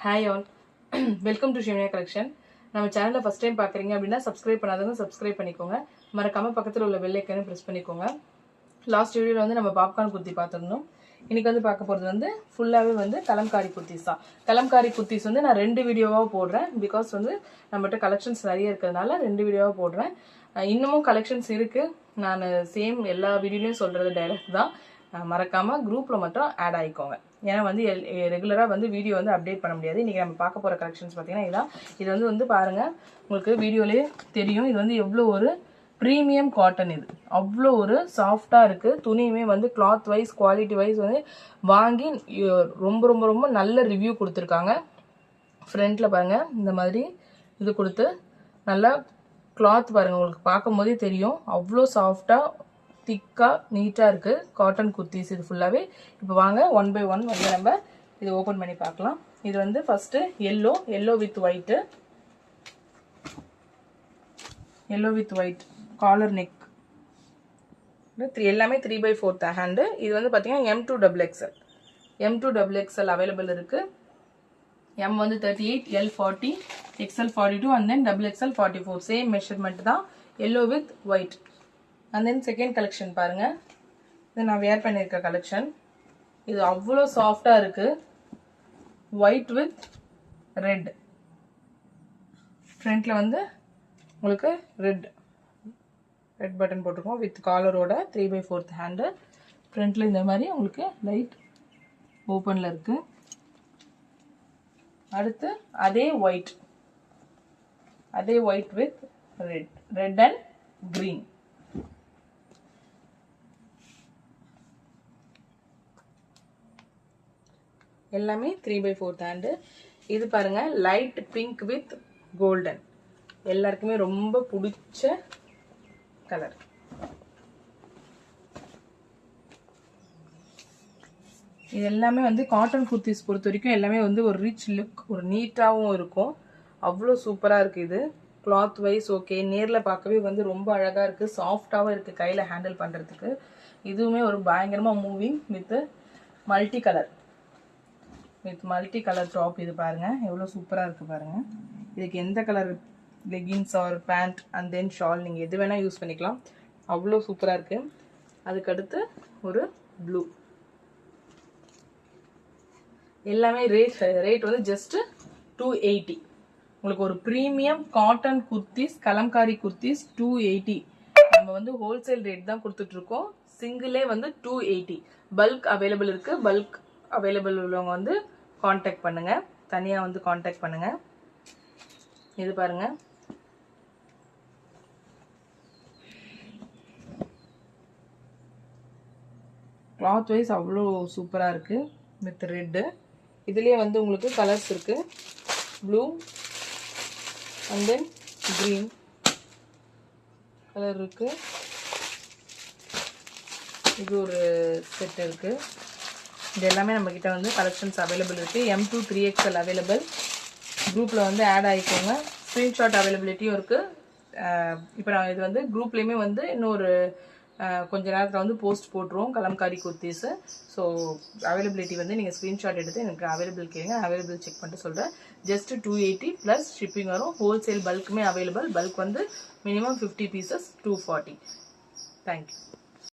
Hi all, welcome to Shimaya Collection. நம்ம சேனலை first time பார்க்குறீங்க அப்படின்னா சப்ஸ்கிரைப் பண்ணாதவங்க சப்ஸ்கிரைப் பண்ணிக்கோங்க. மறக்காம பக்கத்தில் உள்ள பெல் ஐக்கானை ப்ரெஸ் பண்ணிக்கோங்க. லாஸ்ட் வீடியோவில் வந்து நம்ம பாப்கார்ன் குர்த்தி பார்த்துருந்தோம். இன்னைக்கு வந்து பார்க்க போகிறது வந்து ஃபுல்லாகவே வந்து கலம்காரி குர்த்திஸ் தான். கலம்காரி குர்த்திஸ் வந்து நான் 2 வீடியோவாக போடுறேன். பிகாஸ் வந்து நம்மகிட்ட கலெக்ஷன்ஸ் நிறைய இருக்கிறதுனால 2 வீடியோவாக போடுறேன். இன்னமும் கலெக்ஷன்ஸ் இருக்குது. நான் சேம் எல்லா வீடியோலையும் சொல்கிறது டைரக்ட் தான். மறக்காமல் குரூப்பில் மட்டும் ஆட் ஆகிக்கோங்க. ஏன்னா வந்து ரெகுலராக வந்து வீடியோ வந்து அப்டேட் பண்ண முடியாது. இன்றைக்கி நம்ம பார்க்க போகிற கலெக்ஷன்ஸ் பார்த்தீங்கன்னா இதான். இது வந்து பாருங்கள், உங்களுக்கு வீடியோலேயே தெரியும். இது வந்து எவ்வளோ ஒரு ப்ரீமியம் காட்டன். இது அவ்வளோ ஒரு சாஃப்டாக இருக்குது. துணியுமே வந்து கிளாத் வைஸ் குவாலிட்டி வைஸ் வந்து வாங்கி ரொம்ப ரொம்ப ரொம்ப நல்ல ரிவ்யூ கொடுத்துருக்காங்க. ஃப்ரண்ட்டில் பாருங்கள், இந்த மாதிரி இது கொடுத்து நல்லா கிளாத் பாருங்கள், உங்களுக்கு பார்க்கும் போதே தெரியும் அவ்வளோ சாஃப்டாக திக்காக நீட்டாக இருக்குது காட்டன் குர்த்திஸ் இது ஃபுல்லாகவே. இப்போ வாங்க ஒன் பை ஒன் வந்து நம்ம இது ஓப்பன் பண்ணி பார்க்கலாம். இது வந்து first yellow with white, yellow with white collar neck, எல்லாமே 3/4 ஹேண்டு. இது வந்து பார்த்தீங்கன்னா M2XXL அவைலபிள் இருக்குது. M வந்து 38, L 40, XL 42 and then XXL 44 same measurement தான். Yellow with white. And then second collection பாருங்கள், இது நான் வேர் பண்ணியிருக்க கலெக்ஷன். இது அவ்வளோ சாஃப்டாக இருக்குது. ஒயிட் வித் ரெட், ஃப்ரண்ட்டில் வந்து உங்களுக்கு ரெட் பட்டன் போட்டிருக்கோம் வித் காலரோட 3/4 ஹேண்டு. ஃப்ரண்ட்டில் இந்த மாதிரி உங்களுக்கு லைட் ஓப்பனில் இருக்குது. அடுத்து அதே white with red and green. எல்லாமே 3/4 ஹேண்டு. இது பாருங்க, லைட் பிங்க் வித் கோல்டன், எல்லாருக்குமே ரொம்ப பிடிச்ச கலர். இது எல்லாமே வந்து காட்டன் குர்த்திஸ் பொறுத்த வரைக்கும் எல்லாமே வந்து ஒரு ரிச் லுக், ஒரு நீட்டாகவும் இருக்கும். அவ்வளோ சூப்பராக இருக்குது. இது கிளாத் வைஸ் ஓகே, நேரில் பார்க்கவே வந்து ரொம்ப அழகாக இருக்குது, சாஃப்டாகவும் இருக்குது கையில் ஹேண்டில் பண்ணுறதுக்கு. இதுவுமே ஒரு பயங்கரமாக moving with multi colour top. இது பாருங்கள் எவ்வளோ சூப்பராக இருக்குது பாருங்கள். இதுக்கு எந்த colour leggings or pant and then shawl நீங்கள் எது வேணால் யூஸ் பண்ணிக்கலாம். அவ்வளோ சூப்பராக இருக்குது. அதுக்கடுத்து ஒரு ப்ளூ. எல்லாமே ரேட் வந்து ஜஸ்ட்டு 280. உங்களுக்கு ஒரு ப்ரீமியம் காட்டன் குர்த்திஸ், கலம்காரி குர்த்திஸ் 280. நம்ம வந்து ஹோல்சேல் ரேட் தான் கொடுத்துட்ருக்கோம். சிங்கிளே வந்து 280. பல்க் அவைலபிள் இருக்குது. பல்க் அவைலபிள் உள்ளவங்க வந்து காண்டாக்ட் பண்ணுங்கள், தனியாக வந்து காண்டாக்ட் பண்ணுங்கள். இது பாருங்கள், கிளாத் வைஸ் அவ்வளோ சூப்பராக இருக்குது வித் ரெட்டு. இதுலேயே வந்து உங்களுக்கு கலர்ஸ் இருக்குது, blue and then green colour இருக்குது. இது ஒரு செட் இருக்குது. இது எல்லாமே நம்மக்கிட்ட வந்து கலெக்ஷன்ஸ் அவைலபிள் இருக்குது. M2 3XL available. குரூப்பில் வந்து ஆட் ஆகிக்கோங்க. ஸ்க்ரீன்ஷாட் அவைலபிலிட்டியும் இருக்குது. இப்போ நான் இது வந்து குரூப்லேயுமே வந்து இன்னொரு கொஞ்சம் நேரத்தில் வந்து போஸ்ட் போட்டுருவோம் கலம்காரி குர்த்திஸு. ஸோ அவைலபிலிட்டி வந்து நீங்கள் ஸ்க்ரீன்ஷாட் எடுத்து எனக்கு அவைலபிள் கேளுங்க, அவைலபிள் செக் பண்ணிட்டு சொல்கிறேன். ஜஸ்ட் 280 ப்ளஸ் ஷிப்பிங் வரும். ஹோல்சேல் பல்க்குமே அவைலபிள். பல்க் வந்து மினிமம் 50 பீசஸ் 240. தேங்க்யூ.